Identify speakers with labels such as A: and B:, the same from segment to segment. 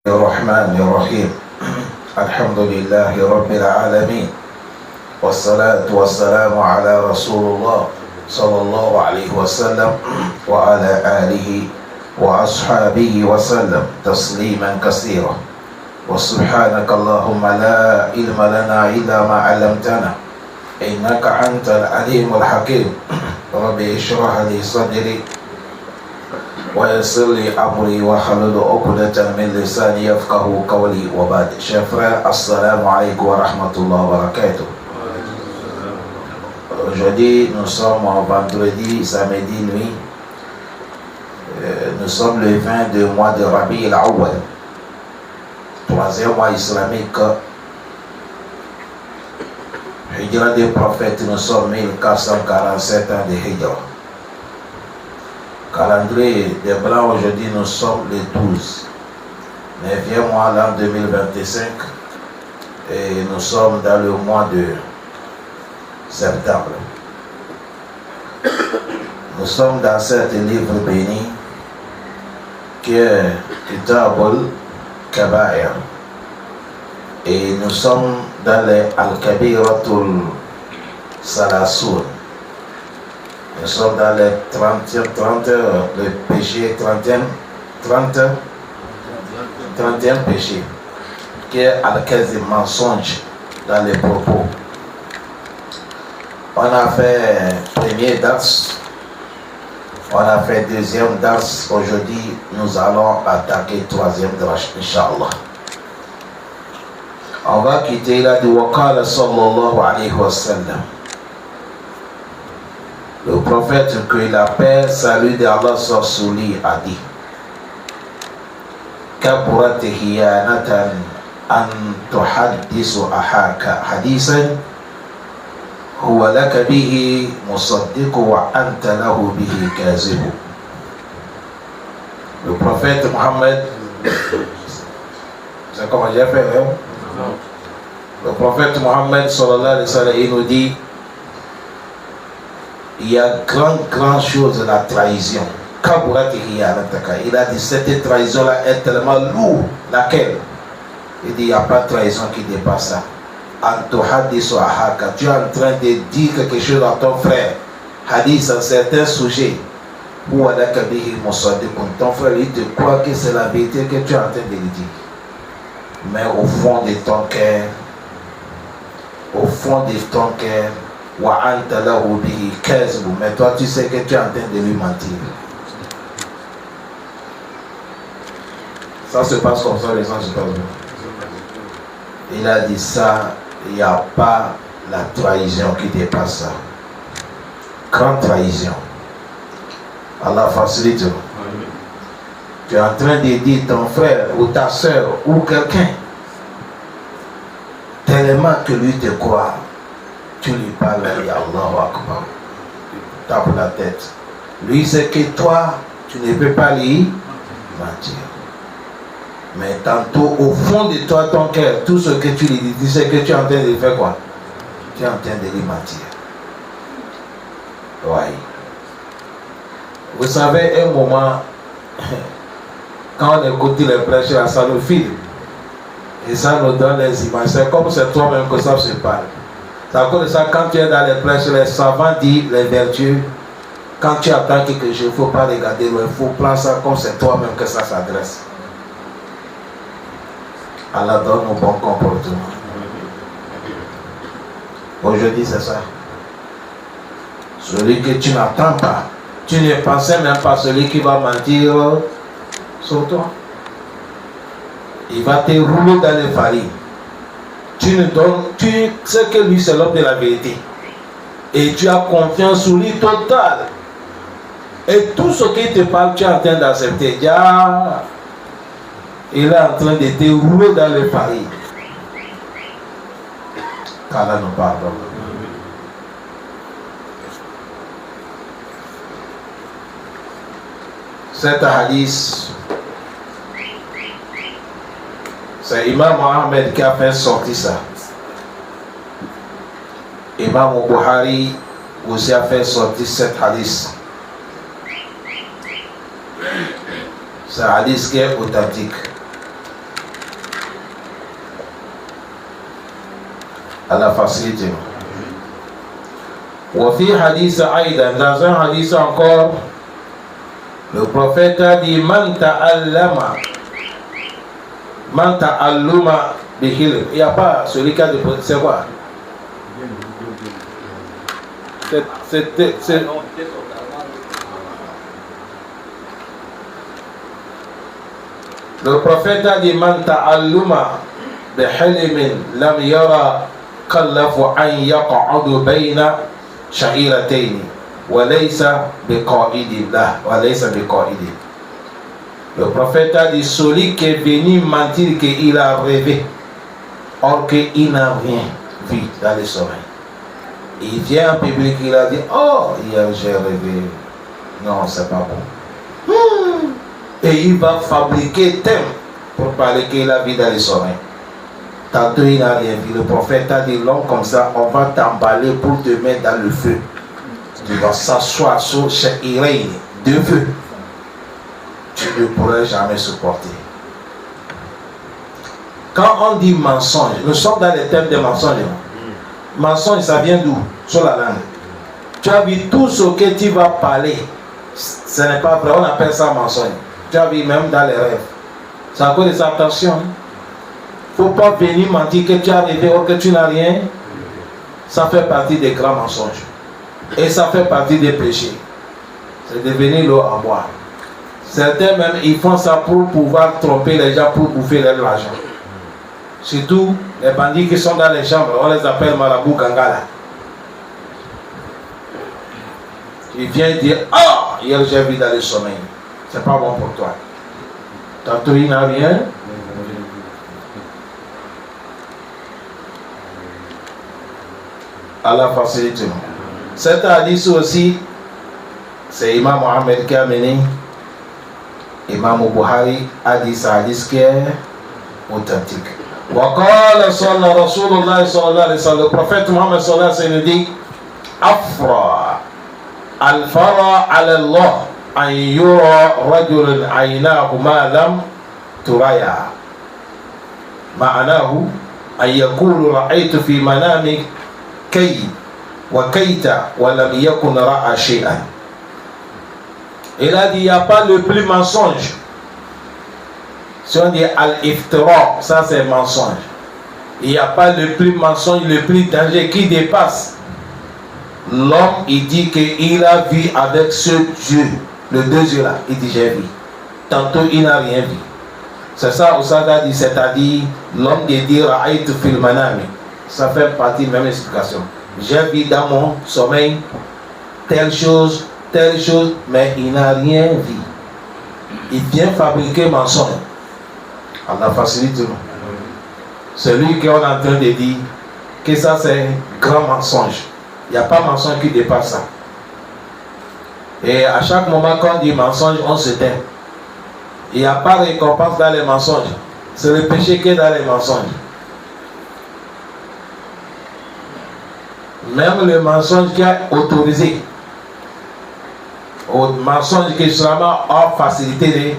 A: الرحمن الرحيم الحمد لله رب العالمين والصلاة والسلام على رسول الله صلى الله عليه وسلم وعلى آله وأصحابه وسلم تسليما كثيرا وسبحانك اللهم لا علم لنا إلا ما علمتنا إنك أنت العليم الحكيم رب اشرح لي صدري ويسر لي أمري واحلل عقدة من لساني يفقهوا قولي وبعد. Chers frères, assalamu alaikum wa rahmatullahi wa barakatuh. Aujourd'hui, nous sommes vendredi, samedi nuit. Nous sommes le 20 du mois de Rabi al-Awwal, troisième mois islamique. Hijra des prophètes, nous sommes 1447 ans de Hijra. Calendrier des Blancs, aujourd'hui nous sommes le 12, 9e mois l'an 2025 et nous sommes dans le mois de septembre. Nous sommes dans cet livre béni qui est Kitab al-Kaba'ir et nous sommes dans les Al-Kabiratul Salasoun. Nous sommes dans les 30 le péché, 31 péché, qui est al-Kazim, mensonge dans les propos. On a fait premier dars, on a fait deuxième dars. Aujourd'hui, nous allons attaquer troisième dars, Inch'Allah. On va quitter là du Waqala sallallahu alayhi wa sallam. Le prophète, que la paix, salut d'Allah soit sur lui, a dit: Kaburat hiyanatan an tuhaddisu ahaka hadithan huwa laka bihi musaddiqu wa anta lahu bihi kazibu. Le prophète Mohammed, c'est comment j'ai fait, hein? Le prophète Mohammed sallallahu alayhi wa sallam, il nous dit: il y a grande chose de la trahison. Il a dit cette trahison-là est tellement lourde. Laquelle? Il dit il n'y a pas de trahison qui dépasse ça. Tu es en train de dire quelque chose à ton frère. Hadith un certain sujet. Ton frère il te croit que c'est la vérité que tu es en train de lui dire. Mais au fond de ton cœur, mais toi tu sais que tu es en train de lui mentir. Ça se passe comme ça, les gens se passent bien. Il a dit ça, il n'y a pas la trahison qui dépasse ça. Grande trahison. Allah facilite. Tu es en train de dire ton frère ou ta soeur ou quelqu'un tellement que lui te croit. Tu lui parles, et Allahu Akbar, tu tapes la tête. Lui, c'est que toi, tu ne peux pas lui mentir. Mais tantôt, au fond de toi, ton cœur, tout ce que tu lui dis, tu sais que tu es en train de faire quoi? Tu es en train de lui mentir. Oui. Vous savez, un moment, quand on écoute les prêches, ça nous file. Et ça nous donne les images. C'est comme c'est toi-même que ça se parle. C'est à cause de ça, quand tu es dans les prêches, les savants disent les vertus. Quand tu attends quelque chose, il ne faut pas regarder loin, il faut prendre ça comme c'est toi-même que ça s'adresse. Allah donne un bon comportement. Aujourd'hui, c'est ça. Celui que tu n'attends pas, tu ne pensais même pas celui qui va mentir sur toi. Il va te rouler dans les farines. Tu sais que lui c'est l'homme de la vérité et tu as confiance sur lui total et tout ce qu'il te parle tu es en train d'accepter. Il est en train de te rouler dans les farines. qu'Allah nous pardonne. Cet hadith, c'est Imam Mohamed qui a fait sortir ça. Imam Bukhari aussi a fait sortir cet hadith. C'est un hadith qui est authentique. Allah facilite. Wafi hadith Aïda, dans un hadith encore, le prophète a dit Man ta'allama bihilm. Il n'y a pas celui qui a de. C'est quoi? C'est le prophète a dit Man ta'alluma bihilmin lam yara kallafu an yaq'udu bayna sha'iratayn wa laysa biqa'idin lah wa laysa biqa'idin. Le prophète a dit celui qui est venu mentir qu'il a rêvé or qu'il n'a rien vu dans le sommeil. Il vient en public, il a dit oh hier j'ai rêvé. Non, c'est pas bon. Et il va fabriquer thème pour parler qu'il a vu dans le sommeil. Tantôt il n'a rien vu. Le prophète a dit l'homme comme ça, on va t'emballer pour te mettre dans le feu. Tu vas s'asseoir sur Sha'irayn, de feu. Tu ne pourrais jamais supporter. Quand on dit mensonge, nous sommes dans les thèmes des mensonges. Mensonge, ça vient d'où? Sur la langue. Tu as vu tout ce que tu vas parler, ce n'est pas vrai, on appelle ça mensonge. Tu as vu même dans les rêves. C'est à cause de ça, attention. Il ne faut pas venir mentir que tu as rêvé ou que tu n'as rien. Ça fait partie des grands mensonges. Et ça fait partie des péchés. C'est devenir l'eau à boire. Certains même, ils font ça pour pouvoir tromper les gens, pour bouffer leur argent. Surtout les bandits qui sont dans les chambres, on les appelle marabout gangala. Il vient dire, ah, hier j'ai vu dans le sommeil. C'est pas bon pour toi. Tantôt il n'a rien. Allah facilite. Cet hadith aussi, c'est Imam Mohamed qui a mené. Imam Buhari a dit ça, hadith qui est authentique. وقال صلى رسول الله صلى الله عليه وسلم, le prophète Mohammed صلى الله عليه وسلم dit أفرى الفرى على الله أن يرى رجل عيناه ما لم تريا معناه أن يقول رأيت في منامك كي وكيت ولم يكن رأى شيئا. Il a dit il n'y a pas le plus mensonge. Si on dit al-iftira, ça c'est mensonge. Il n'y a pas le plus mensonge, le plus danger qui dépasse. L'homme, il dit qu'il a vu avec ce Dieu, le deux yeux là, il dit j'ai vu. Tantôt il n'a rien vu. C'est ça, Oussada dit, c'est-à-dire l'homme de dire Aït fil manami. Ça fait partie de la même explication. J'ai vu dans mon sommeil telle chose, mais il n'a rien vu. Il vient fabriquer mensonge. Allah facilite nous. Celui qu'on est en train de dire que ça c'est un grand mensonge. Il n'y a pas mensonge qui dépasse ça. Et à chaque moment qu'on dit mensonge, on se tait. Il n'y a pas de récompense dans les mensonges. C'est le péché qui est dans les mensonges. Même le mensonge qui est autorisé. Au mensonge qui est seulement en facilité.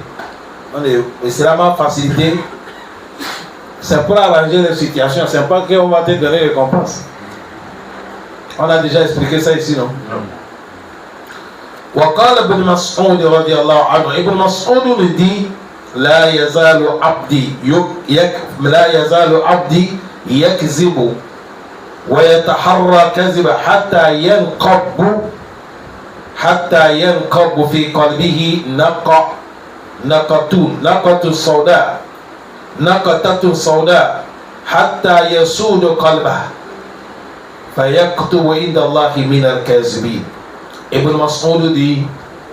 A: Seulement facilité. C'est pour arranger les situations. C'est pas qu'on va te donner récompense. On a déjà expliqué ça ici, non? وقال ابن مسعود رضي الله عنه, ابن مسعود nous dit لا يزال عبدي يكذب ويتحرى كذبا حتى ينقب في قلبه نقطة سوداء حتى يسود قلبه فيكتب عند الله من الكاذبين. Ibn Mas'ud dit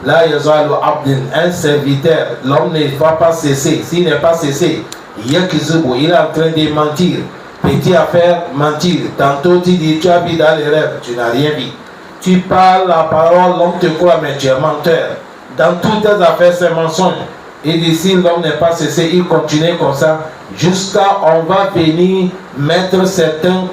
A: la yazalu abdin, un serviteur, l'homme ne va pas cesser. S'il n'est pas cessé, il est en train de mentir. Petit affaire, mentir. Tantôt tu dis tu as vu dans les rêves, tu n'as rien vu. Tu parles la parole, l'homme te croit, mais tu es menteur. Dans toutes tes affaires, c'est mensonge. Et d'ici, l'homme n'est pas cessé, il continue comme ça, jusqu'à on va venir mettre certains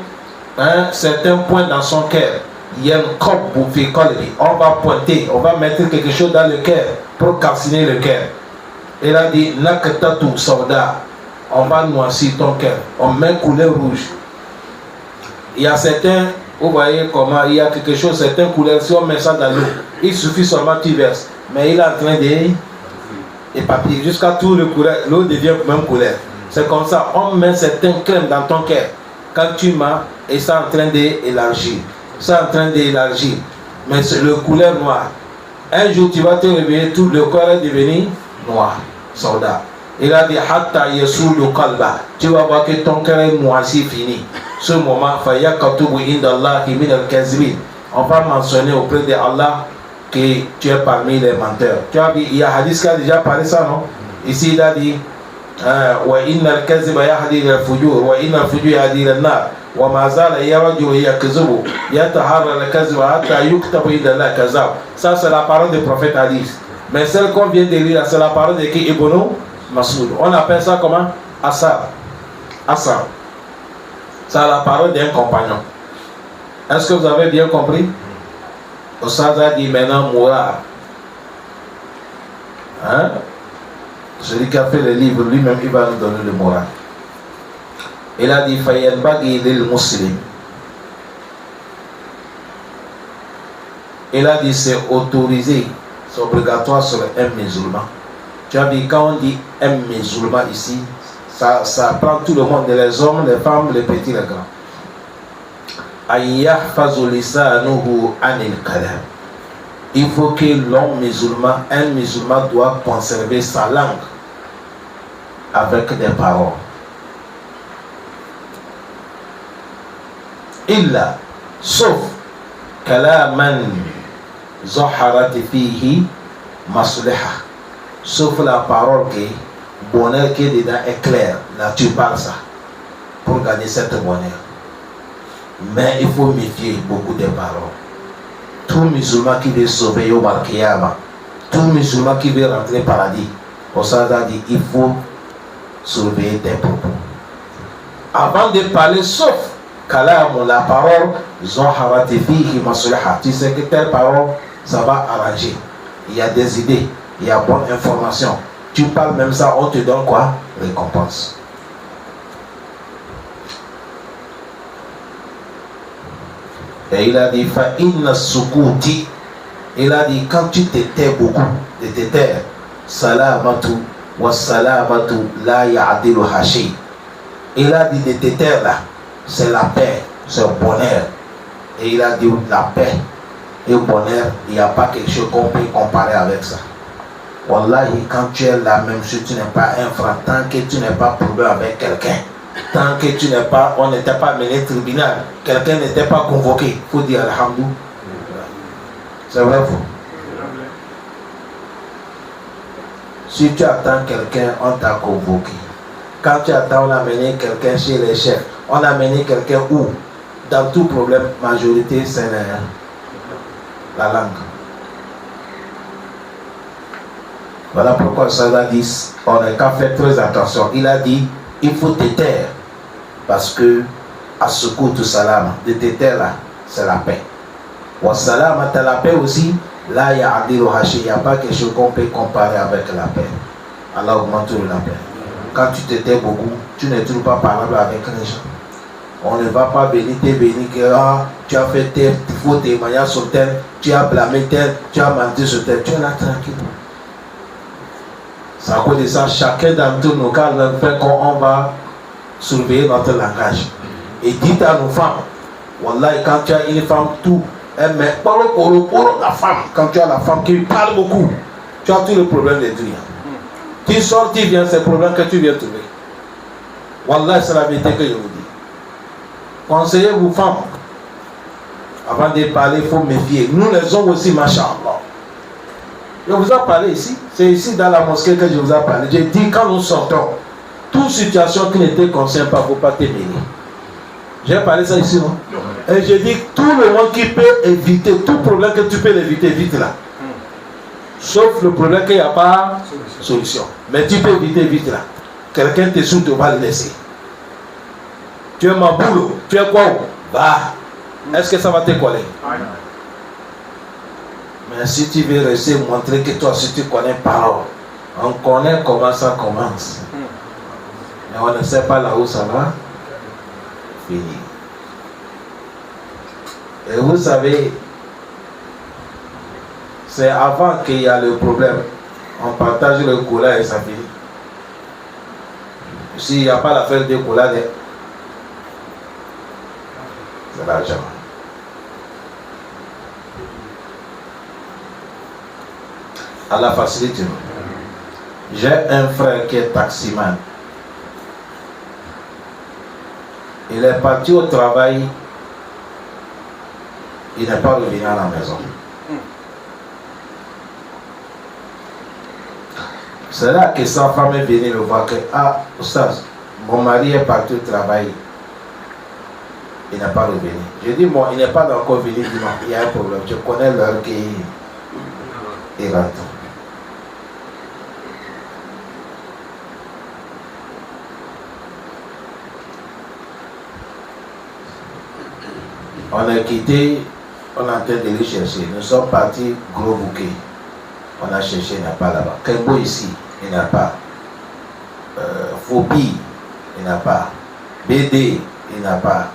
A: points dans son cœur. Il y a un corps pour faire coller. On va pointer, on va mettre quelque chose dans le cœur pour calciner le cœur. Il a dit Nakatatu Sauda, on va noircir ton cœur, on met couleur rouge. Il y a certains, vous voyez comment il y a quelque chose, certaines couleurs, si on met ça dans l'eau, il suffit seulement tu verses. Mais il est en train de papier jusqu'à tout le couleur, l'eau devient même couleur. C'est comme ça, on met certaines crèmes dans ton cœur. Quand tu m'as, et c'est en train d'élargir. C'est en train d'élargir. Mais c'est le couleur noir. Un jour, tu vas te réveiller, tout le corps est devenu noir. Soldat. Il a dit, Hatta yesu le kalba. Tu vas voir que ton cœur est moisi, fini. Ce moment, Faya Katubu Indallah, qui min al-Kazibin. On va mentionner auprès de Allah que tu es parmi les menteurs. Tu as vu, il y a hadith qui a déjà parlé ça, non? Ici, il a dit, Wa inna al-Kaziba yahdi al-Fujur, wa inna al-Fujur yahdi al-Nar. وما زال يرجو يكذب يتحرى الكذب حتى يكتب عند الله كذاب. Ça c'est la parole du prophète hadith. Mais celle qu'on vient de lire, c'est la parole de qui? Ibn Mas'ud. On appelle ça comment? Asar. Asar. C'est la parole d'un compagnon. Est-ce que vous avez bien compris? Osaz a dit maintenant Mourad. Hein? Celui qui a fait le livre, lui-même, il va nous donner le Mourad. Il a dit Fayanbaghi lil muslim. Il a dit c'est autorisé, c'est obligatoire sur un musulman. Tu as vu, quand on dit un musulman ici, ça prend tout le monde, les hommes, les femmes, les petits, les grands. Il faut que l'homme musulman, un musulman doit conserver sa langue avec des paroles. Illa, sauf kalaman zaharat fihi maslaha, sauf la parole que bonheur qui est dedans est clair. Là tu parles ça pour gagner cette bonheur. Mais il faut méfier beaucoup des paroles. Tout musulman qui veut sauver Yom al-Qiyamah, tout musulman qui veut rentrer au paradis, pour ça dit il faut surveiller tes propos. Avant de parler, sauf Kalam, la parole, tu sais que telle parole, ça va arranger. Il y a des idées, il y a bonne information. Tu parles même ça, on te donne quoi? Récompense. Et il a dit, Fa'inna sukuti. Il a dit, quand tu te tais beaucoup, de te taire, salamatu wa salamatu la ya'adilu hashi. Il a dit de te taire là. C'est la paix, c'est le bonheur. Et il a dit la paix et le bonheur, il n'y a pas quelque chose qu'on peut comparer avec ça. Wallahi, quand tu es là, même si tu n'es pas un frère, tant que tu n'es pas problème avec quelqu'un, tant que tu n'es pas, on n'était pas mené au tribunal, quelqu'un n'était pas convoqué, il faut dire alhamdoulilah. C'est vrai, vous? Si tu attends quelqu'un, on t'a convoqué. Quand tu attends, on a mené quelqu'un chez les chefs. On a mené quelqu'un où? Dans tout problème, majorité, c'est la langue. Voilà pourquoi ça a dit, on n'a qu'à faire très attention. Il a dit, il faut te taire. Parce que, à ce coup, tout salam, de te taire là, c'est la paix. Wa salam, t'as la paix aussi. Là, il y a Adil Hashi, il n'y a pas quelque chose qu'on peut comparer avec la paix. Allah augmente la paix. Quand tu te tais beaucoup, tu n'es toujours pas parlable avec les gens. On ne va pas bénir que tu as fait tel, il faut témoigner sur tel, tu as blâmé tel, tu as menti sur tel. Tu es là tranquille. C'est à cause de ça, chacun d'entre nous, quand on va surveiller notre langage. Et dites à nos femmes, Wallah, quand tu as une femme, tout, elle met la femme. Quand tu as la femme qui parle beaucoup, tu as tous les problèmes de vie. Tu sors, tu viens, c'est le problème que tu viens trouver. Wallah, c'est la vérité que je vous dis. Conseillez vos femmes. Avant de parler, il faut méfier. Nous les hommes aussi, machallah. Je vous ai parlé ici. C'est ici dans la mosquée que je vous ai parlé. J'ai dit quand nous sortons, toute situation qui n'était concernée pas, il ne faut pas te mêler. J'ai parlé ça ici, non? Et j'ai dit tout le monde qui peut éviter, tout problème que tu peux l'éviter, vite là. Sauf le problème qu'il n'y a pas de solution. Mais tu peux éviter vite là. Quelqu'un te soude, tu vas le laisser. Tu es ma boulot, tu es quoi? Bah, est-ce que ça va te coller? Mais si tu veux rester montrer que toi, si tu connais parole, on connaît comment ça commence. Mais on ne sait pas là où ça va finir. Et vous savez, c'est avant qu'il y a le problème. On partage le cola et ça finit. S'il n'y a pas l'affaire de cola, c'est l'argent. Allah facilite. J'ai un frère qui est taximan. Il est parti au travail. Il n'est pas revenu à la maison. C'est là que sa femme est venue me voir que, ah, Oustaz, mon mari est parti au travail. Il n'est pas revenu. Je dis, bon, il n'est pas encore venu. Il dit, non, il y a un problème. Je connais l'heure qu'il rentre. On a quitté, on est en train de les chercher. Nous sommes partis, gros bouquet. On a cherché, il n'y a pas là-bas. Kembo ici, il n'y a pas. Phobie, il n'y a pas. BD, il n'y a pas.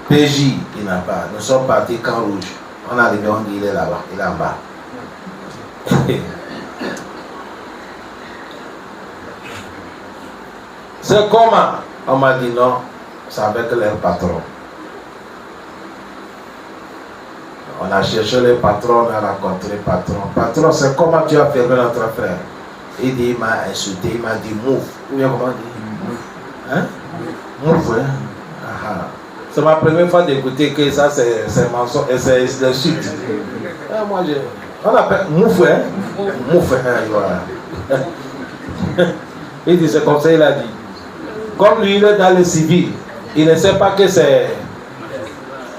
A: PJ, il n'y a pas. Nous sommes partis Camp Rouge. On a arrivé, on dit il est là-bas, il est en bas. C'est comment? On m'a dit non, c'est avec leur patron. On a cherché le patron, on a rencontré le patron. Patron, c'est comment tu as fermé notre frère? Il dit, il m'a insulté, il m'a dit move. Ou bien comment on dit? Hein? Move, hein? Ah. C'est ma première fois d'écouter que ça c'est mensonge et c'est le sud. Moi, on appelle move, hein? Move, hein? Voilà. Il dit, c'est comme ça, il a dit. Comme lui, il est dans le civil, il ne sait pas que c'est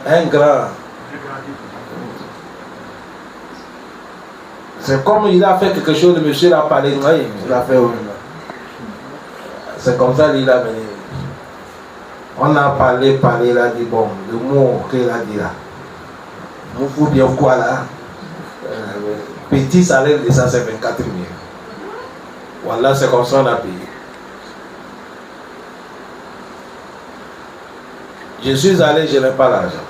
A: un grand. C'est comme il a fait quelque chose, le monsieur a parlé, oui, il a fait. C'est comme ça qu'il a venu. On a parlé, il a dit, bon, le mot qu'il a dit là. Vous faut bien quoi là? Petit salaire de ça, c'est 24 000. Voilà, c'est comme ça qu'on a payé. Je suis allé, je n'ai pas l'argent.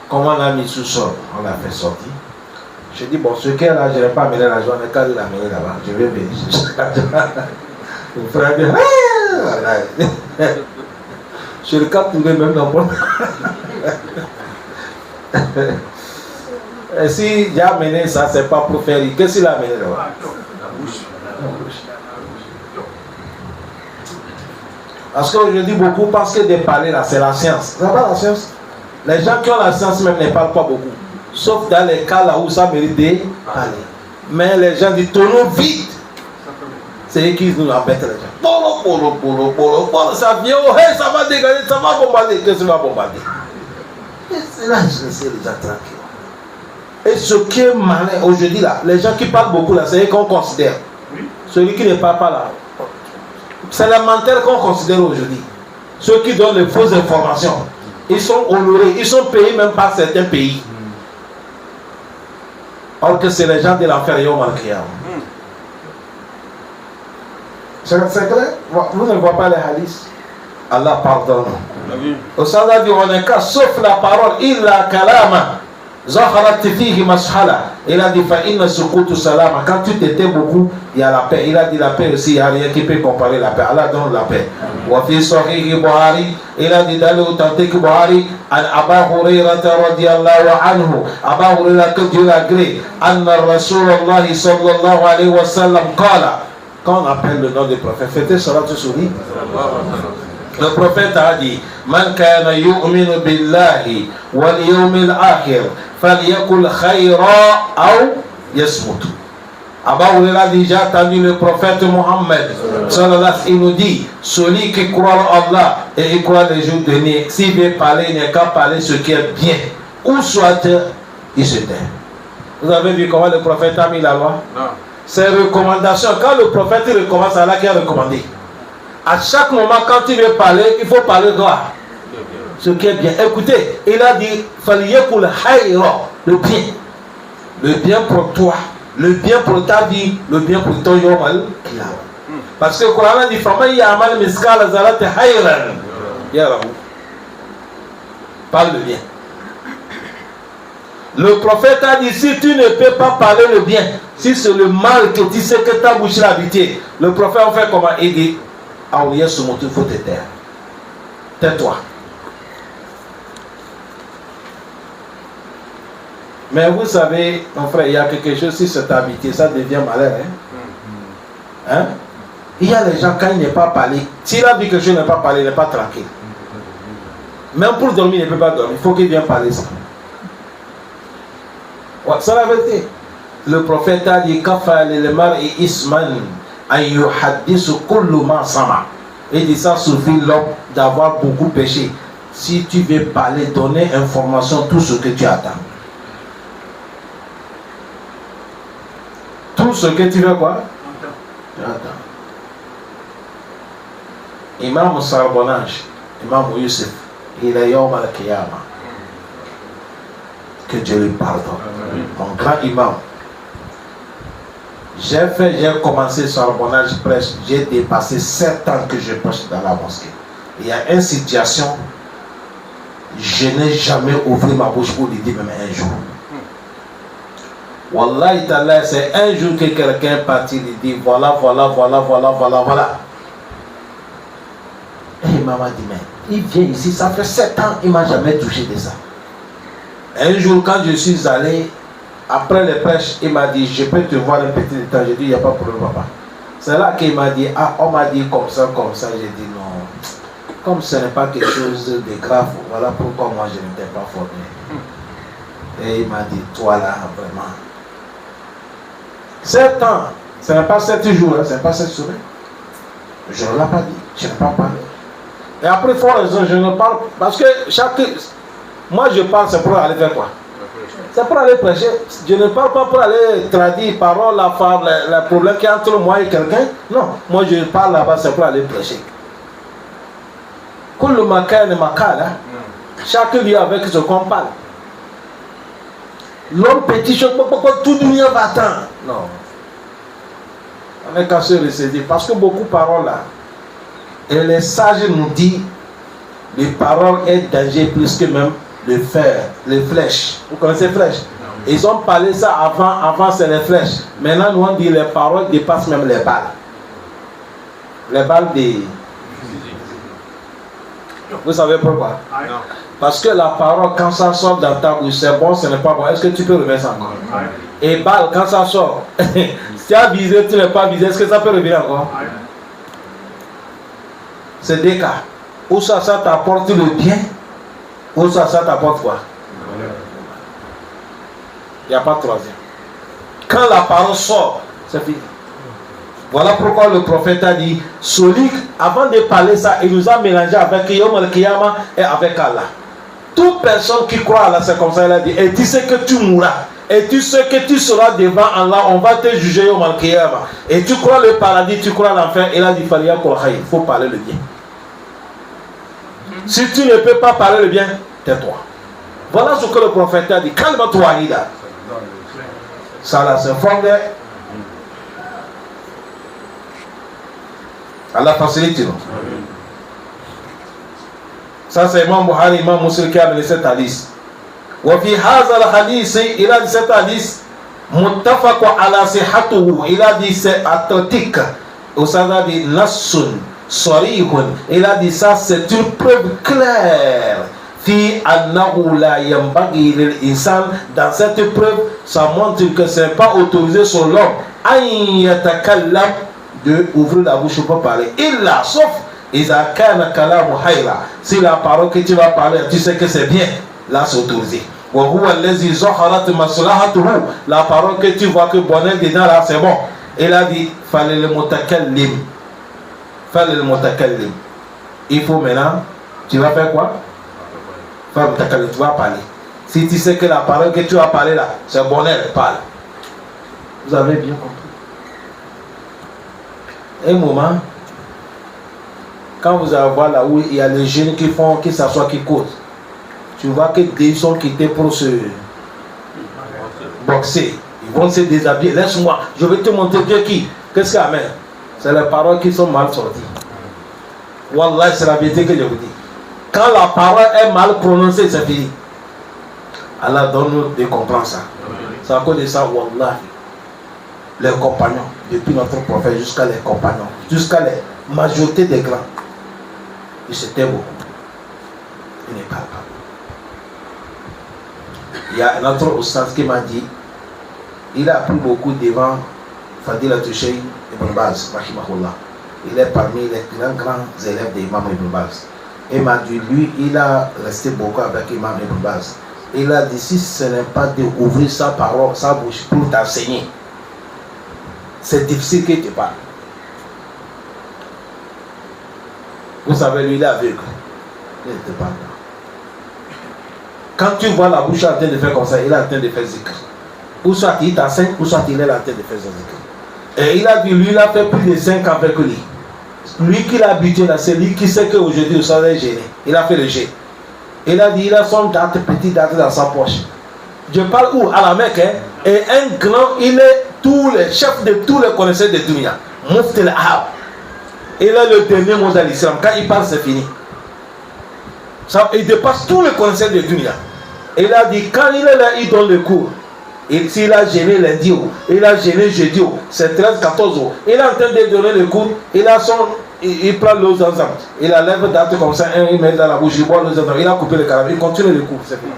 A: Comme on a mis sous-sol, on l'a fait sortir. Je dis, bon, ce qu'elle a, je n'ai pas amené l'argent, mais quand il l'a amené là-bas, je vais venir. Le frère dit, voilà. Je le capturer même dans mon. Et si j'ai amené ça, c'est pas pour faire. Qu'est-ce qu'il a amené là-bas? La bouche. Parce qu'aujourd'hui, beaucoup pensent que de parler là, c'est la science. C'est pas la science. Les gens qui ont la science même ne parlent pas beaucoup. Sauf dans les cas là où ça mérite de parler. Mais les gens disent tournons vite. C'est eux qui nous embêtent les gens. Polo, ça vient, oh, hey, ça va dégager, ça va bombarder. Qu'est-ce que ça va bombarder? Et c'est là que je laisse les gens tranquilles. Et ce qui est malin aujourd'hui là, les gens qui parlent beaucoup là, c'est eux qu'on considère. Celui qui ne parle pas là, c'est les menteurs qu'on considère aujourd'hui. Ceux qui donnent les fausses informations, ils sont honorés, ils sont payés même par certains pays. Or que c'est les gens de l'enfer et au malcriam. C'est clair? Vous ne voyez pas les hadiths? Allah pardonne. Au Sada dit on est cas sauf la parole, illa kalama. Zaharat fihi mashala. Il a dit fa'inna sukutu salama. Quand tu t'étais beaucoup, il y a la paix. Il a dit la paix aussi, il n'y a rien qui peut comparer la paix. Allah donne la paix. Wa fi sahih Buhari, il a dit dans l'authentique Buhari, an Aba Hurairah radiyallahu anhu. Aba Hurairah que Dieu l'agrée. Anna Rasulullah sallallahu alayhi wa sallam qala. Quand on appelle le nom du prophète, faites salat sur lui. Le prophète a dit Man kana yu'minu billahi wal yawmil akhir falyakul khayra aw yasmut. Abba Hurairah dit j'ai entendu le prophète Mohammed sallallahu alayhi wa sallam, il nous dit celui qui croit en Allah et il croit les jours derniers, s'il veut parler, il n'est qu'à parler ce qui est bien. Où soit il se tait. Vous avez vu comment le prophète a mis la loi? Non. C'est recommandation. Quand le prophète recommande, c'est Allah qui a recommandé. À chaque moment, quand il veut parler, il faut parler droit. Ce qui est bien. Écoutez, il a dit Faliyekul hayra, le bien. Le bien pour toi, le bien pour ta vie, le bien pour ton yomal. Parce que le Coran a dit Faman ya'mal miskala zarati hayran. Parle le bien. Le prophète a dit, si tu ne peux pas parler le bien, si c'est le mal que tu sais que ta bouche est habitée, le prophète a fait comment? Il dit, ah oui, il faut te taire. Tais-toi. Mais vous savez, mon frère, il y a quelque chose, si c'est habité, ça devient malheur. Hein? Il y a les gens, quand il n'est pas parlé, s'il a vu quelque chose, il n'est pas parlé, il n'est pas tranquille. Même pour dormir, il ne peut pas dormir. Il faut qu'il vienne parler ça. Ouais, c'est la vérité. Le prophète a dit, il dit, ça suffit l'homme d'avoir beaucoup péché. Si tu veux parler, donner information, tout ce que tu attends. Tout ce que tu veux quoi? Tu attends. Imam Sarbonage, Imam Youssef, il est Yom al-Qiyamah. Que Dieu lui pardonne. Mon grand imam. J'ai commencé Sarbonage prêche, j'ai dépassé 7 ans que je prêche dans la mosquée. Il y a une situation, je n'ai jamais ouvert ma bouche pour lui dire même un jour. Wallahi ta'ala, c'est un jour que quelqu'un est parti, il dit voilà. Et il m'a dit, mais il vient ici, ça fait 7 ans, il ne m'a jamais touché de ça. Un jour, quand je suis allé, après les prêches, il m'a dit, je peux te voir un petit temps. J'ai dit, il n'y a pas de problème, papa. C'est là qu'il m'a dit, ah, on m'a dit comme ça. J'ai dit, non, comme ce n'est pas quelque chose de grave, voilà pourquoi moi je n'étais pas formé. Et il m'a dit, toi là, vraiment. 7 ans, ce n'est pas 7 jours, ce n'est pas 7 semaines. Je ne l'ai pas dit, je n'ai pas parlé. Et après, il faut raison, je ne parle parce que moi je parle, c'est pour aller faire quoi? C'est pour aller prêcher. Je ne parle pas pour aller traduire parole, la femme, le problème qu'il y a entre moi et quelqu'un. Non, moi je parle là-bas, c'est pour aller prêcher. Quand le macal est macal, chacun vit avec ce qu'on parle. L'homme petit, tout le monde va attendre. Non. On est qu'à se ressaisir parce que beaucoup de paroles là. Et les sages nous disent les paroles est danger plus que même le fer, les flèches. Vous connaissez les flèches? Ils ont parlé ça avant c'est les flèches. Maintenant nous on dit les paroles dépassent même les balles. Les balles des... Vous savez pourquoi? Parce que la parole quand ça sort dans ta bouche, c'est bon, ce n'est pas bon. Est-ce que tu peux remettre ça encore? Et balle quand ça sort, si tu as visé, tu n'es pas visé, est-ce que ça peut revenir encore? C'est des cas. Ou ça t'apporte le bien, ou ça t'apporte quoi? Il n'y a pas de troisième. Quand la parole sort, c'est fini. Voilà pourquoi le prophète a dit, celui, avant de parler ça, il nous a mélangé avec Yom al-Qiyamah et avec Allah. Toute personne qui croit à Allah, c'est comme ça, il a dit, et tu sais que tu mourras, et tu sais que tu seras devant Allah, on va te juger Yom al-Qiyamah. Et tu crois le paradis, tu crois l'enfer, il a dit, il faut parler le bien. Si tu ne peux pas parler le bien, tais-toi. Voilà ce que le prophète a dit. Calme-toi, Ida. Ça là, c'est fondé. Allah facilite. Ça, c'est Imam Buhari, Imam Muslim qui a amené cet hadith. وفي هذا الحديث il a dit cet hadith متفق على صحته. Il a dit c'est authentique. Ou ça a dit nassun. Il a dit ça, c'est une preuve claire. Dans cette preuve, ça montre que ce n'est pas autorisé sur l'homme de ouvrir la bouche pour parler. Sauf si la parole que tu vas parler, tu sais que c'est bien, là c'est autorisé. La parole que tu vois que bonheur dedans, là c'est bon. Il a dit fallait le mutakallim. Il faut maintenant, tu vas faire quoi? Tu vas parler. Si tu sais que la parole que tu vas parler là, c'est bonheur, parle. Vous avez bien compris. Un moment, quand vous allez voir là où il y a les jeunes qui s'assoient, qui causent, tu vois que des sont quittés pour se boxer. Ils vont se déshabiller. Laisse-moi, je vais te montrer Dieu qui. Qu'est-ce qu'il y a, mais c'est les paroles qui sont mal sorties. Wallah, c'est la vérité que je vous dis. Quand la parole est mal prononcée, c'est fini. Allah donne-nous de comprendre ça. C'est à cause de ça, Wallah, les compagnons, depuis notre prophète jusqu'à les compagnons, jusqu'à la majorité des grands, ils se taisent beaucoup. Ils ne parlent pas. Il y a un autre ustad qui m'a dit, il a appris beaucoup devant Fadila Toucheï Ibn Baz, rahimahullah. Il est parmi les grands élèves d'Imam Ibn Baz. Il m'a dit, lui, il a resté beaucoup avec Imam Ibn Baz. Il a dit, si ce n'est pas d'ouvrir sa parole, sa bouche pour t'enseigner, c'est difficile que tu parles. Vous savez, lui, il est aveugle. Il ne te parle pas. Quand tu vois la bouche en train de faire comme ça, il est en train de faire zikr. Ou soit il t'enseigne, ou soit il est en train de faire zikr. Et il a dit, lui, il a fait plus de 5 ans avec lui. Lui qui l'a habitué là, c'est lui qui sait qu'aujourd'hui, il est gêné. Il a fait le jet. Il a dit, il a son date, petit date dans sa poche. Je parle où? À la Mecque. Hein? Et un grand, il est tous les chefs de tous les connaisseurs de Dunia. Mufti al-Ahab. Il est le dernier mot de l'islam. Quand il parle, c'est fini. Ça, il dépasse tous les connaisseurs de Dunia. Il a dit, quand il est là, il donne le cours. Et s'il a gêné lundi, il a gêné jeudi, c'est 13, 14 ans. Il est en train de donner le cours, il prend l'eau ensemble. Il enlève date comme ça, il met dans la bouche, il boit l'eau ensemble. Il a coupé le carabin, il continue le cours, c'est fini.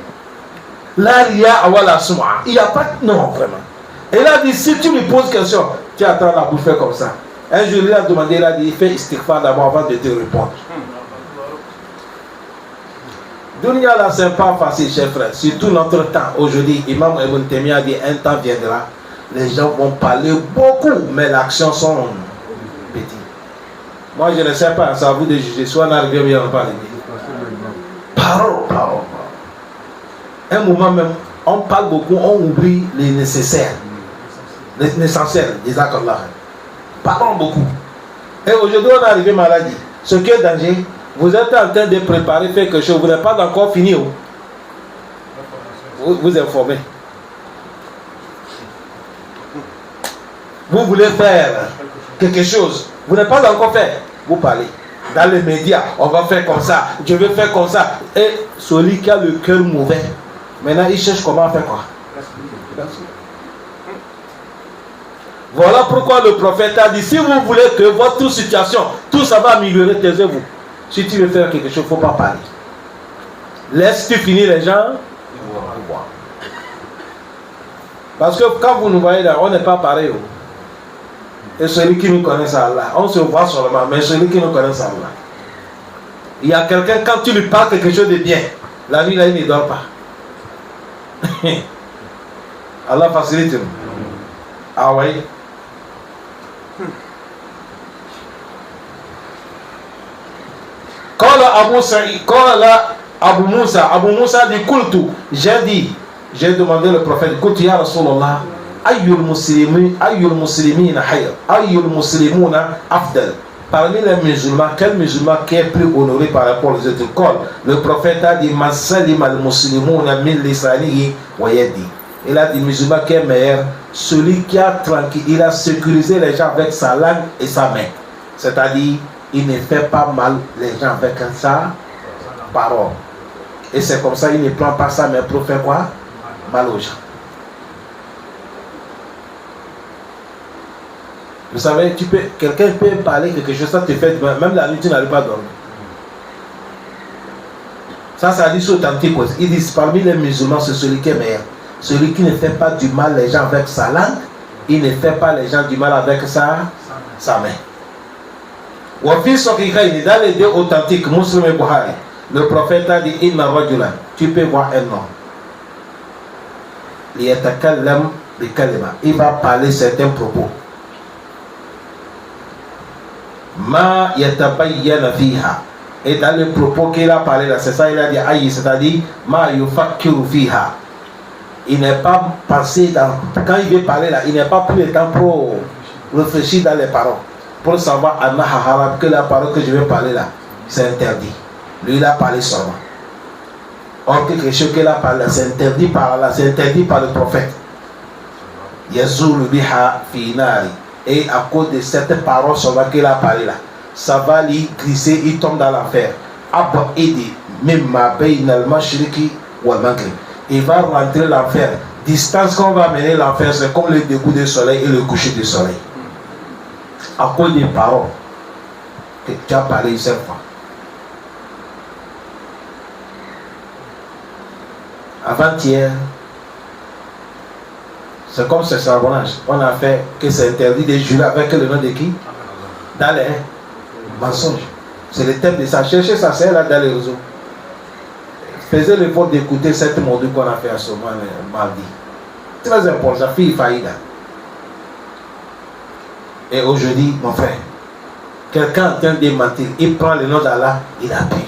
A: Là, il y a Awala Souma. Il n'y a pas de. Non, vraiment. Et il a dit, si tu lui poses question, tu attends la bouche comme ça. Un jour, il a demandé, il a dit, fais istighfar d'abord avant de te répondre. Dunia là, c'est pas facile, chers frères. Surtout notre temps. Aujourd'hui, Imam Ibn Taymiyyah a dit, un temps viendra, les gens vont parler beaucoup, mais l'action sont petites. Moi, je ne sais pas, c'est à vous de juger. Soit on arrive bien, on parle. Parole. Un moment même, on parle beaucoup, on oublie les nécessaires, les essentiels, les accords là. Parlons beaucoup. Et aujourd'hui, on est arrivé maladie. Ce qui est danger, vous êtes en train de préparer quelque chose, vous n'êtes pas encore fini. Vous informez. Vous voulez faire quelque chose, vous n'êtes pas encore fait. Vous parlez. Dans les médias, on va faire comme ça, je vais faire comme ça. Et celui qui a le cœur mauvais, maintenant il cherche comment faire quoi. Voilà pourquoi le prophète a dit, si vous voulez que votre situation, tout ça va améliorer, taisez-vous. Si tu veux faire quelque chose, il ne faut pas parler. Laisse-tu finir les gens. Parce que quand vous nous voyez là, on n'est pas pareil. Et celui qui nous connaît, c'est Allah. On se voit seulement, mais celui qui nous connaît, c'est Allah. Il y a quelqu'un, quand tu lui parles quelque chose de bien, la nuit là, il ne dort pas. Allah facilite nous. Ah oui. Quand Abu Moussa dit Kultu, j'ai demandé le prophète, Kultu ya Rasulallah, Ayyul muslimina hayr, Ayyul muslimuna afdal. Parmi les musulmans, quel musulman qui est plus honoré par rapport aux autres? Le prophète a dit Masalim al-muslimuna min lisanihi wa yadi. Il a dit musulman qui est meilleur, celui qui a tranquille, il a sécurisé les gens avec sa langue et sa main. C'est-à-dire, il ne fait pas mal les gens avec sa parole. Et c'est comme ça, il ne prend pas ça, mais pour faire quoi? Mal aux gens. Vous savez, quelqu'un peut parler quelque chose, ça te fait, même la nuit, tu n'arrives pas à dormir. Ça dit c'est authentique. Ils disent, parmi les musulmans, c'est celui qui est meilleur. Celui qui ne fait pas du mal les gens avec sa langue, il ne fait pas les gens du mal avec sa main. Wafi Sokikaini, dans les deux authentiques, Muslim et Buhari, le prophète a dit, Inna Rajulan, tu peux voir un homme. Il va parler certains propos. Ma yatabayyana fiha. Et dans le propos qu'il a parlé là, c'est ça, il a dit aïe, c'est-à-dire ma yufakiru fiha. Il n'est pas passé dans. Quand il veut parler là, il n'est pas pris le temps pour réfléchir dans les paroles. Pour savoir que la parole que je vais parler là, c'est interdit. Lui, il a parlé seulement. Or, quelque chose qu'il a parlé, c'est interdit par Allah, c'est interdit par le prophète. Yazulu biha fi nari. Et à cause de cette parole seulement qu'il a parlé là, ça va lui glisser, il tombe dans l'enfer. Abba idi mimma bayna al-mashriqi wal maghrib. il va rentrer l'enfer. Distance qu'on va mener l'enfer, c'est comme le début du soleil et le coucher du soleil. À cause des paroles que tu as parlé une seule fois. Avant-hier, c'est comme ce savonnage. On a fait que c'est interdit de jurer avec le nom de qui? Dans les mensonges. C'est le thème de ça. Cherchez ça, c'est là dans les réseaux. Faisez l'effort d'écouter cette module qu'on a fait à ce moment mardi. Très important, ça fait faillite. Et aujourd'hui, mon frère, quelqu'un en train de mentir, il prend le nom d'Allah, il appuie.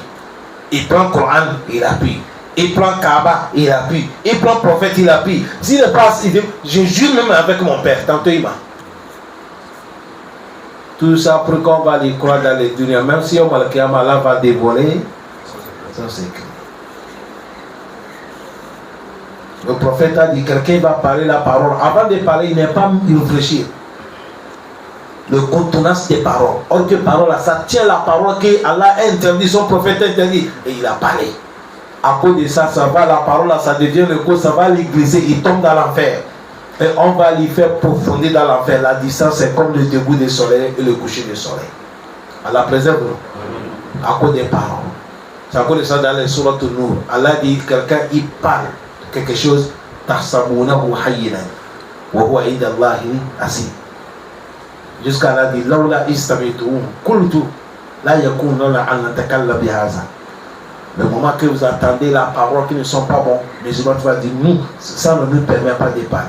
A: Il prend le Coran, il appuie. Il prend Kaaba, il appuie. Il prend le prophète, il appuie. S'il passe, il dit, je jure même avec mon père, tantôt il m'a. Tout ça pour qu'on va les croire dans les dunya, même si on Allah va dévoiler son secret. Le prophète a dit, quelqu'un va parler la parole. Avant de parler, il n'est pas réfléchir. Le contenance des paroles. Or que parole, ça tient la parole que Allah a interdit, son prophète a interdit. Et il a parlé. À cause de ça, ça va, la parole, ça devient le coup, ça va l'églisser, il tombe dans l'enfer. Et on va lui faire profondir dans l'enfer. La distance, c'est comme le debout du soleil et le coucher du soleil. Allah préserve nous. À cause des paroles. C'est à cause de ça dans les sourates Nour. Allah dit, quelqu'un, il parle quelque chose, tahsabunahu hayyinan wa huwa inda Allahi asim. Jusqu'à là dit laula istamitu qultu la yakunu la an natakalla bihaza. Le moment que vous attendez la parole qui ne sont pas bons, musulman va dire nous, ça ne nous permet pas de parler.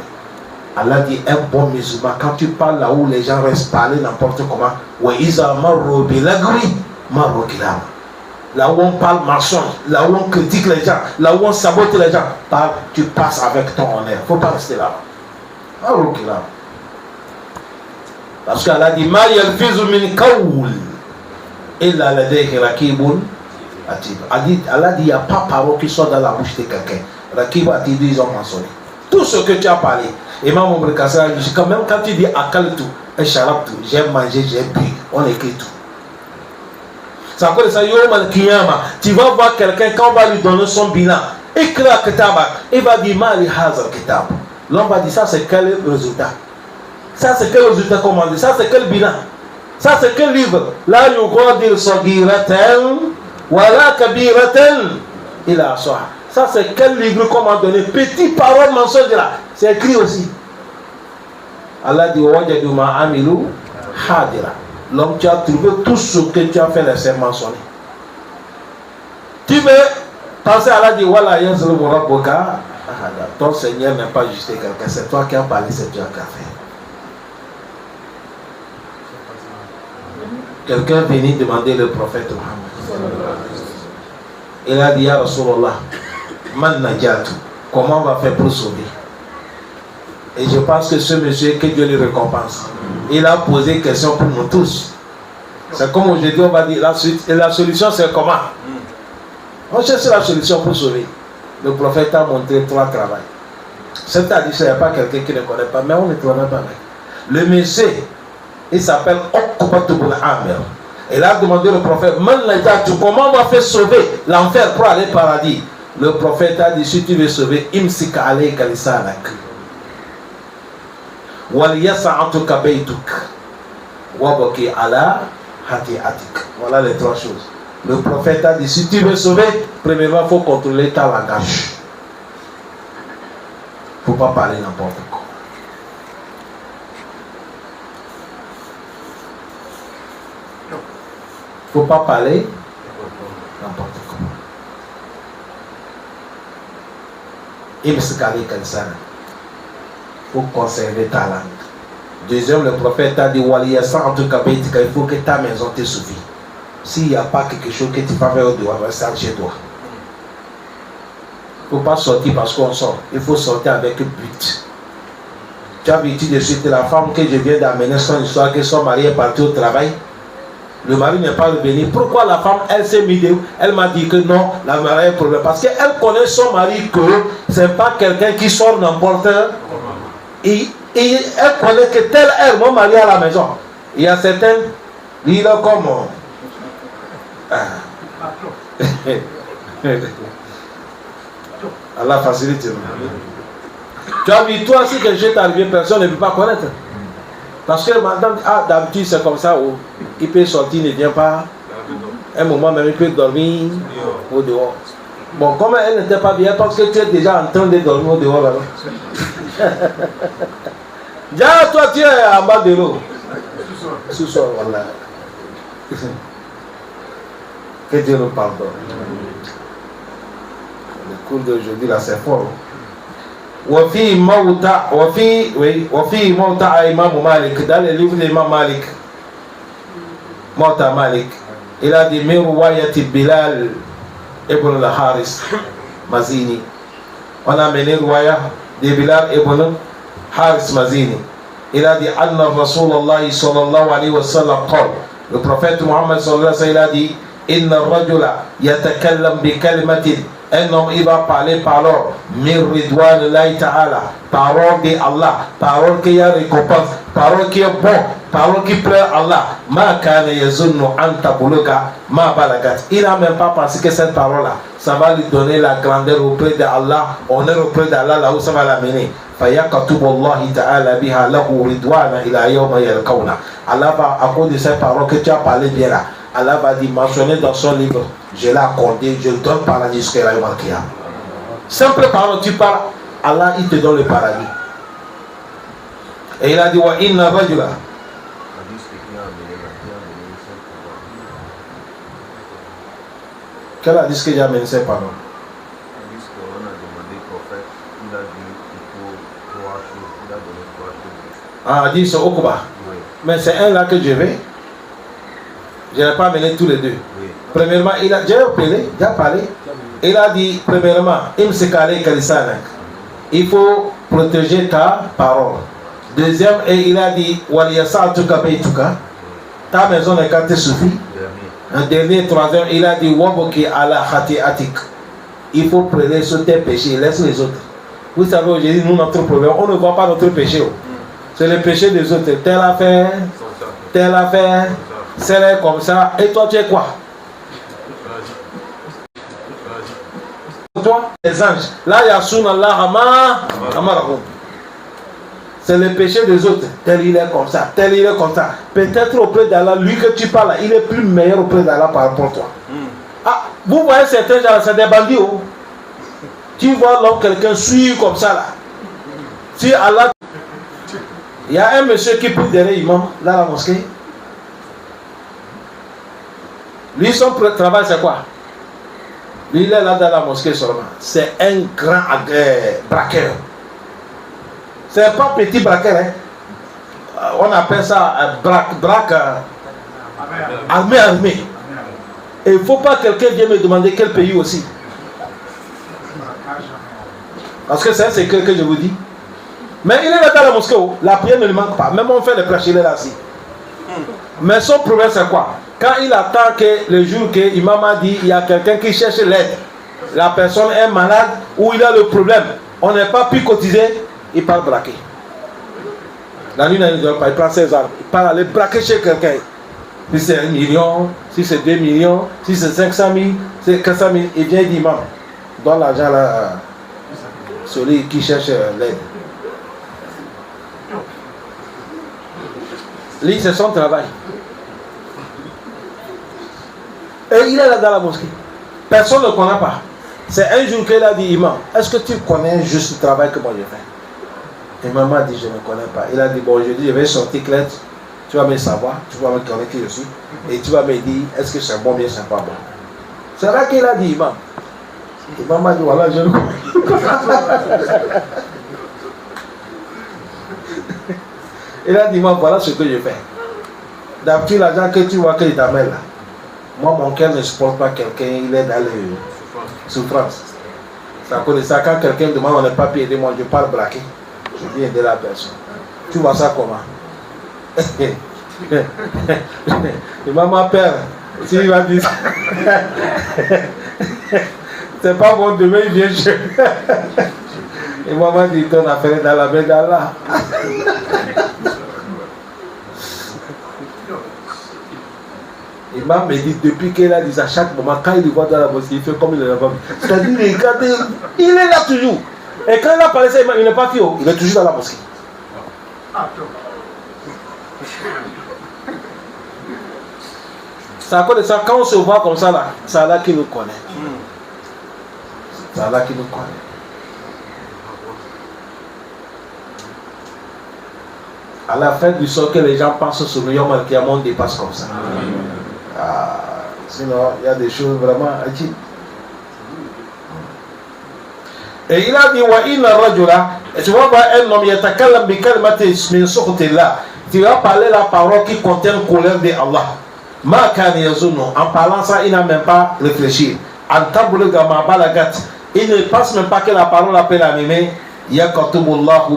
A: Allah dit un bon musulman, quand tu parles là où les gens restent parler n'importe comment, wa iza marru bilagwi marru kilama. Là où on parle mensonge, là où on critique les gens, là où on sabote les gens, parle, tu passes avec ton honneur. Il ne faut pas rester là. Marru kilama. Parce qu'Allah dit ma yalfizu min qawl illa ladayhi raqibun atid. Allah dit il n'y a pas parole qui soit dans la bouche de quelqu'un. Raqib atid, ils ont mentionné. Tout ce que tu as parlé. Imam Omar Kassar dit quand même quand tu dis akaltu et sharabtu, j'ai mangé, j'ai bu, on écrit tout. C'est à cause de ça, Yom al-Qiyama, tu vas voir quelqu'un quand on va lui donner son bilan. Écris un kitab, il va dire Mali Hazar kitab. L'homme va dire ça c'est quel résultat? Ça c'est quel résultat commandé? Ça c'est quel bilan? Ça c'est quel livre? Là yughadiru saghiratan wala kabiratan ila aswaha. Ça c'est quel livre qu'on m'a donné? Petit parole mensonge là. C'est écrit aussi. Allah dit wajadu ma amilu hadira. L'homme, tu as trouvé tout ce que tu as fait laisser mentionner. Tu veux penser à Allah dit voilà yazlumu rabbuka ahada. Ton Seigneur n'est pas juste quelqu'un, c'est toi qui as parlé, c'est toi qui as fait. Quelqu'un venait demander le prophète Muhammad. Il a dit ya Rasulallah, man najatu, comment on va faire pour sauver? Et je pense que ce monsieur, que Dieu le récompense, il a posé une question pour nous tous. C'est comme aujourd'hui, on va dire, la solution c'est comment? On cherche la solution pour sauver. Le prophète a montré 3 travails. C'est-à-dire qu'il n'y a pas quelqu'un qui ne connaît pas, mais on ne connaît pas. Le monsieur, il s'appelle Okkubatubul Amir. Il a demandé au prophète, comment on va faire sauver l'enfer pour aller au paradis? Le prophète a dit, si tu veux sauver, imsika alayka lisanak. Voilà les 3 choses. Le prophète a dit si tu veux sauver, premièrement il faut contrôler ta langage. Il ne faut pas parler n'importe quoi. Il ne faut pas parler n'importe quoi. Il faut conserver ta langue. Deuxième, le prophète a dit il faut que ta maison te suffise. S'il n'y a pas quelque chose que tu vas faire au dehors, reste chez toi. Il ne faut pas sortir parce qu'on sort. Il faut sortir avec un but. Tu as vu de suite la femme que je viens d'amener son histoire, que son mari est parti au travail. Le mari n'est pas revenu. Pourquoi la femme, elle s'est mise? Elle m'a dit que non, la mari a un problème. Parce qu'elle connaît son mari que ce n'est pas quelqu'un qui sort n'importe où. Et elle connaît que tel est mon mari à la maison. Il y a certains, il est comme Allah facilite. Tu as vu, toi, si quelque chose t'est arrivé, personne ne peut pas connaître. Parce que madame, d'habitude, c'est comme ça, où il peut sortir, il ne vient pas. Un moment même, il peut dormir au dehors. Bon, comme elle n'était pas bien, parce que tu es déjà en train de dormir au dehors là-bas. Déjà, toi, tu es en bas de l'eau. Sous-sol, voilà. Que Dieu nous pardonne. Le cours d'aujourd'hui, là, c'est fort. وفي موضع إمام مالك dans le livre d'Imam Malik موضع مالك il a dit من رواية بلال ابن الحارث مزيني on a mené رواية de Bilal ibn Haris Mazini il a dit أن رسول الله صلى الله عليه وسلم قال le prophète Muhammad صلى الله عليه وسلم il a dit إن الرجل يتكلم بكلمة un homme il va parler parole mir ridwan Allah ta'ala parole de Allah parole qui a récompense parole qui est bon parole qui plaît à Allah ma kana yazunnu an tabuluga ma balagat il n'a même pas pensé que cette parole là ça va lui donner la grandeur auprès de Allah honneur auprès d'Allah là où ça va l'amener fayakatubu Allah ta'ala biha lahu ridwana ila yawma yalqawna Allah va à cause de cette parole que tu as parlé bien là Allah va dire mentionner dans son livre je l'ai accordé, je le donne paradis jusqu'à la Yom-Al-Qiyam. Simple parole, tu parles, Allah il te donne le paradis. Et il a dit wa inna rajula. Quel hadith que j'ai amené ces paroles?
B: Hadith qu'on a demandé au prophète, il a dit qu'il faut trois choses, il a donné trois choses.
A: Ah, hadith sur Okuba.
B: Oui.
A: Mais c'est un là que je vais. Je n'ai pas amené tous les deux.
B: Oui.
A: Premièrement, il a déjà parlé. Il a dit, premièrement, il faut protéger ta parole. Deuxième, et il a dit, ta maison n'est qu'à te suffit. Un dernier, troisième, il a dit, il faut prêter sur tes péchés, laisse les autres. Vous savez, aujourd'hui, nous, notre problème, on ne voit pas notre péché. C'est le péché des autres. Telle affaire, c'est comme ça. Et toi, tu es quoi? Toi, les anges. Là, Yasouna Allah Amarakum. C'est le péché des autres. Tel il est comme ça, tel il est comme ça. Peut-être auprès d'Allah, lui que tu parles, il est plus meilleur auprès d'Allah par rapport à toi. Ah, vous voyez certains gens, c'est des bandits. Oh. Tu vois là, quelqu'un suit comme ça là. Si Allah. Il y a un monsieur qui prie derrière l'imam dans la mosquée. Lui, son travail, c'est quoi? Lui, il est là dans la mosquée seulement. C'est un grand braqueur. C'est pas petit braqueur. Hein? On appelle ça armé. Et il ne faut pas que quelqu'un vienne me demander quel pays aussi. Parce que c'est un secret que je vous dis. Mais il est là dans la mosquée. La prière ne lui manque pas. Même on fait les prêches, il est là aussi. Mais son problème, c'est quoi? Quand il attend que le jour que l'imam a dit il y a quelqu'un qui cherche l'aide, la personne est malade ou il a le problème, on n'est pas pu cotiser, il part braquer. La nuit, il prend ses armes, il part aller braquer chez quelqu'un. Si c'est 1 million, si c'est 2 millions, si c'est 500 000, c'est 400 000, il vient d'imam. Donne l'argent à celui qui cherche l'aide. Lui, c'est son travail. Et il est là dans la mosquée. Personne ne le connaît pas. C'est un jour qu'il a dit, imam, est-ce que tu connais juste le travail que moi j'ai fait? Et maman a dit, je ne connais pas. Il a dit, bon, je dis, je vais sortir clair, tu vas me savoir, tu vas me connaître qui je suis, et tu vas me dire, est-ce que c'est bon, bien, c'est pas bon. C'est là qu'il a dit, imam. Et maman a dit, voilà, je le connais. Il a dit, imam, voilà ce que je fais. D'habitude, l'argent que tu vois qu'il t'amène là, moi, mon cœur ne supporte pas quelqu'un, il est dans les souffrances. C'est à cause de ça, quand quelqu'un me demande on n'est pas payé, moi je parle braquer, je viens aider la personne. Tu vois ça comment? Et maman père, si il va dire c'est pas bon, demain il vient chez. Et maman dit ton affaire dans la main d'Allah. L'imam me dit, depuis qu'il a dit ça, chaque moment, quand il le voit dans la mosquée, il fait comme il est là-bas. C'est-à-dire, regardez, il est là toujours. Et quand il a parlé ça, il n'est pas fier, il est toujours dans la mosquée. C'est à cause de ça, quand on se voit comme ça, là, c'est Allah qui nous connaît. C'est Allah qui nous connaît. À la fin du sort que les gens pensent sur nous, on dépasse comme ça. Ah, sinon, il y a des choses vraiment agiles. Et il a dit, wa inna rajula, et tu vas voir un homme, yatakallam bi kalimati min sukhtillah. Tu vas parler la parole qui contient la colère de Allah. Ma kan yazunnu, en parlant ça, il n'a même pas réfléchi. En tabluga ma balagat, il ne pense même pas que la parole appelle animer. Yaktubullahu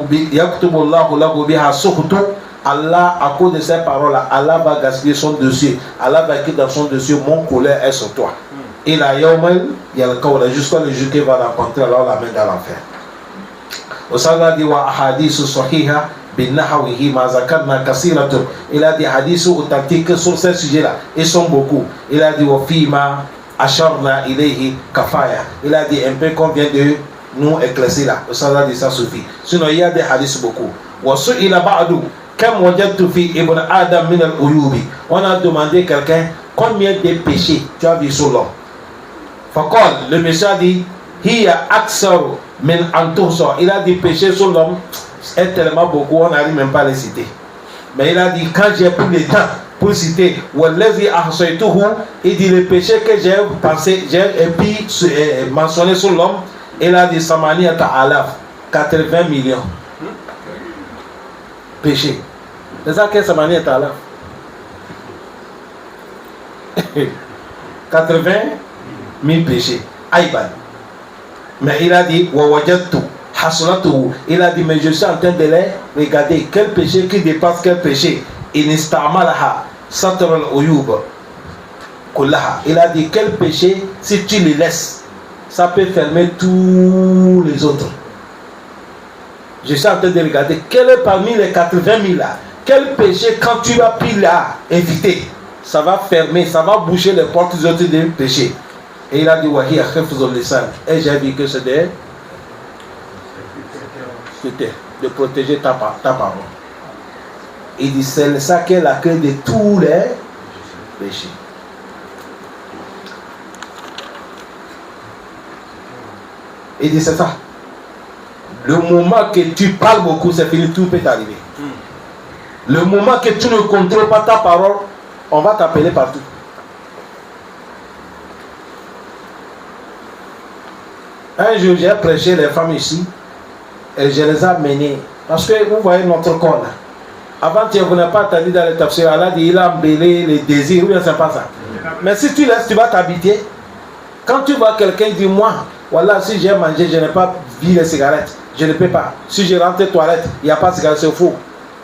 A: lahu biha sukhtu. Allah, à cause de ces paroles, Allah va gaspiller son dossier. Allah va écrire dans son dossier, mon colère est sur toi. Il a yawmal yalqawla, jusqu'à le jour qu'il va rencontrer, alors la main dans l'enfer. Osala dit wa ahadithu sahiha bin nahwihi ma zakarna kasiratu. Il a des hadiths authentiques sur ce sujet-là. Ils sont beaucoup. Il a dit wa fima asharna ilayhi kafaya. Il a dit un peu qu'on vient de nous éclaircir là. Osala dit ça suffit. Sinon il y a des hadiths beaucoup. Wa su'ila ba'du kam wajadtu fi ibn adam min al-uyubi. On a demandé quelqu'un combien de péchés tu as vu sur l'homme. Fakol, le monsieur a dit, hiya aksaru min antuhsa. Il a dit péché sur l'homme est tellement beaucoup, on n'arrive même pas à les citer. Mais il a dit, quand j'ai pris le temps pour citer, wallazi ahsaytuhu, il dit le péché que j'ai pensé, j'ai puis mentionné sur l'homme, il a dit samaniyata alaf, 80 millions. Péché. C'est ça que samaniyata alaf. 80 000 péchés. Aïban. Mais il a dit, wawajatu, hasulatu. Il a dit, mais je suis en train de les regarder. Quel péché qui dépasse quel péché? Inistamalaha, satral uyub. Kullaha. Il a dit, quel péché, si tu le laisses, ça peut fermer tous les autres. Je suis en train de regarder. Quel est parmi les 80 000 là? Quel péché, quand tu vas pile là, éviter, ça va fermer, ça va boucher les portes des autres des péchés. Et il a dit, wahiya khifzul lisan. Et j'ai vu que c'était de protéger ta parole. Il dit, c'est ça qui est la clé de tous les péchés. Il dit, c'est ça. Le moment que tu parles beaucoup, c'est fini, tout peut t'arriver. Le moment que tu ne contrôles pas ta parole, on va t'appeler partout. Un jour, j'ai prêché les femmes ici et je les ai amenées. Parce que vous voyez notre corps là. Avant, tu ne venais pas t'habiller dans les tafsirs. Allah dit, il a embellé les désirs. Oui, c'est pas ça. Mais si tu laisses, tu vas t'habiter. Quand tu vois quelqu'un dire, moi, voilà, si j'ai mangé, je n'ai pas vu les cigarettes. Je ne peux pas. Si je rentre aux toilettes, il n'y a pas de cigarettes, c'est faux.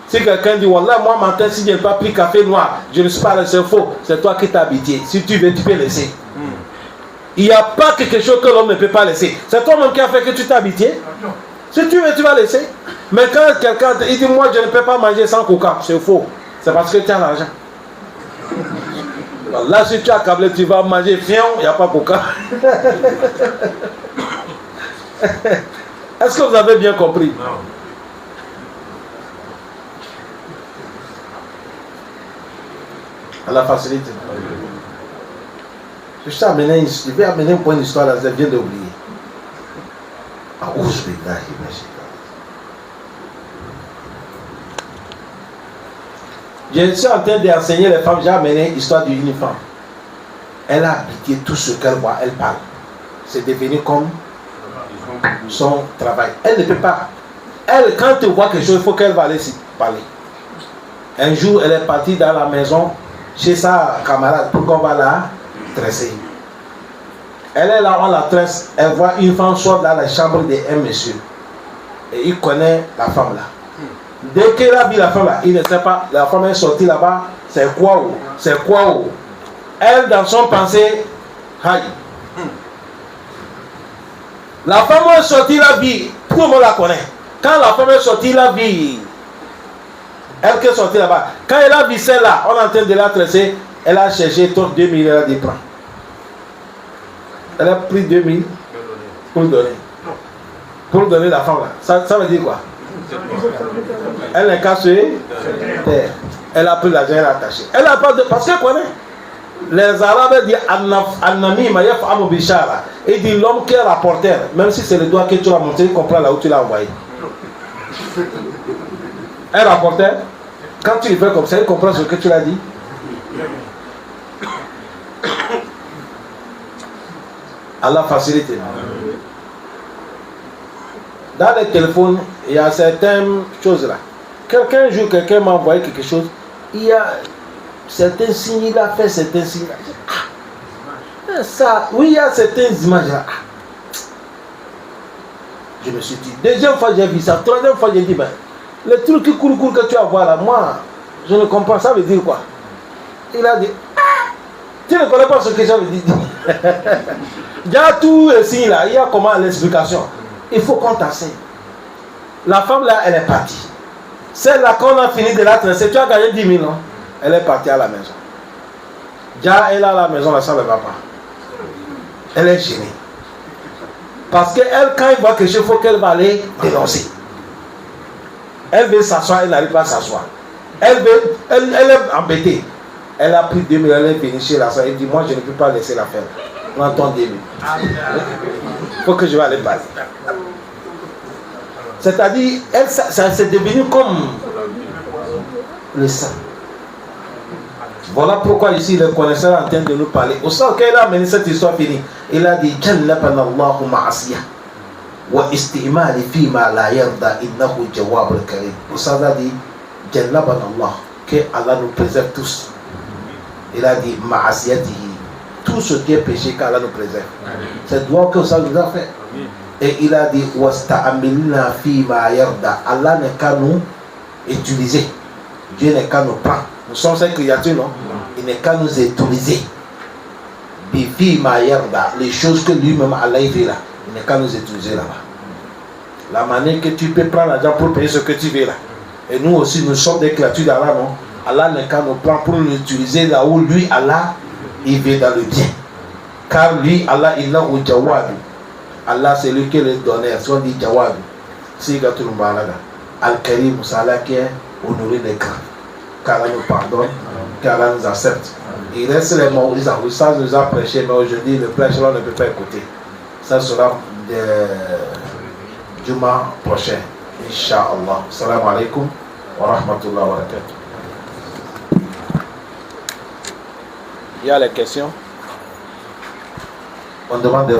A: Si quelqu'un dit, voilà, moi, matin, si je n'ai pas pris café noir, je ne suis pas là, c'est faux. C'est toi qui t'as habité. Si tu veux, tu peux laisser. Il n'y a pas quelque chose que l'homme ne peut pas laisser. C'est toi-même qui a fait que tu t'es habitué. Si tu veux, tu vas laisser. Mais quand quelqu'un dit, moi, je ne peux pas manger sans coca, c'est faux. C'est parce que tu as l'argent. Là, si tu as câblé, tu vas manger fion, il n'y a pas coca. Est-ce que vous avez bien compris? Non. À la facilité. Je vais amener un point d'histoire là, je viens d'oublier. Je suis en train d'enseigner les femmes, j'ai amené l'histoire d'une femme. Elle a habité tout ce qu'elle voit, elle parle. C'est devenu comme son travail. Elle ne peut pas. Elle, quand elle voit quelque chose, il faut qu'elle va aller parler. Un jour, elle est partie dans la maison chez sa camarade pour qu'on va la tresser. Elle est là, on la tresse, elle voit une femme sortir dans la chambre d'un monsieur. Et il connaît la femme là. Dès qu'il a vu la femme là, il ne sait pas, la femme est sortie là-bas, c'est quoi ou? C'est quoi ou? Elle, dans son pensée, aïe. La femme est sortie, la vie, tout le monde la connaît. Quand la femme est sortie, la vie, elle qui est sortie là-bas, quand elle a vu celle-là, on est en train de la tresser, Elle a cherché 2000, elle a dit prends. Elle a pris 2000 pour donner. Pour donner la femme là. Ça veut dire quoi? Elle n'est qu'à se taire. Elle a pris l'argent, elle a attaché. Elle n'a pas de. Parce qu'elle connaît. Les Arabes disent Annami Mayef Amobishara. Il dit l'homme qui est rapporteur, même si c'est le doigt que tu l'as montré, il comprend là où tu l'as envoyé. Un rapporteur, quand tu le fais comme ça, il comprend ce que tu l'as dit. Allah facilite. Dans les téléphones, il y a certaines choses là. Quelqu'un m'a envoyé quelque chose. Il y a certains signes, il a fait certains signes. Ça, oui, il y a certaines images là. Je me suis dit, deuxième fois j'ai vu ça, troisième fois j'ai dit, ben, le truc qui court que tu vas voir là, moi, je ne comprends, ça veut dire quoi? Il a dit, tu ne connais pas ce que ça veut dire. Il y a tous les signes là, il y a comment l'explication. Il faut qu'on t'enseigne. La femme là, elle est partie. Celle-là, quand on a fini de la tracer, tu as gagné 10 000, non? Elle est partie à la maison. Déjà, elle est à la maison, là, ça ne va pas. Elle est gênée. Parce qu'elle, quand elle voit quelque chose, il faut qu'elle va aller dénoncer. Elle veut s'asseoir, elle n'arrive pas à s'asseoir. Elle est embêtée. Elle a pris 2 000, elle est venue chez la soeur. Elle dit, moi, je ne peux pas laisser la faire. On entend 2 000. Il faut que je vais aller parler. C'est-à-dire, ça s'est devenu comme le sang. Voilà pourquoi ici le connaisseur est en train de nous parler. Au sens qu'elle a amené cette histoire finie, il a dit Jallabana Allahu ma'asiyah wa istimali fi ma la yarda innahu jawab al-karim. Au sens a dit Jallabana Allah, que Allah nous préserve tous. Il a dit ma'asiyatihi, tout ce qui est péché qu'Allah nous préserve. C'est doigt que ça nous a fait. Et il a dit wasta'amilna fi ma yarda. Allah n'est qu'à nous utiliser. Dieu n'est qu'à nous prendre. Nous sommes ces créatures, non? Il n'est qu'à nous utiliser. Bifi ma yarda. Les choses que lui-même Allah fait là. Il n'est qu'à nous utiliser là-bas. La manière que tu peux prendre l'argent pour payer ce que tu veux là. Et nous aussi, nous sommes des créatures d'Allah, non? Allah n'est qu'à nous prendre pour nous utiliser là où lui, Allah, il veut dans le bien. Car lui, Allah, il a au jawad. Allah, c'est lui qui est le donneur. Si on dit jawad, c'est Gatul Mbalaga. Al-Karim, c'est Allah qui est honoré des grands. Qu'Allah nous pardonne, qu'Allah nous accepte. Il reste les mots, ça nous a prêché, mais aujourd'hui, le prêche, on ne peut pas écouter. Ça sera Juma prochain, Inch'Allah. Salam alaikum wa rahmatullah wa barakatuh. Il y a les questions. On demande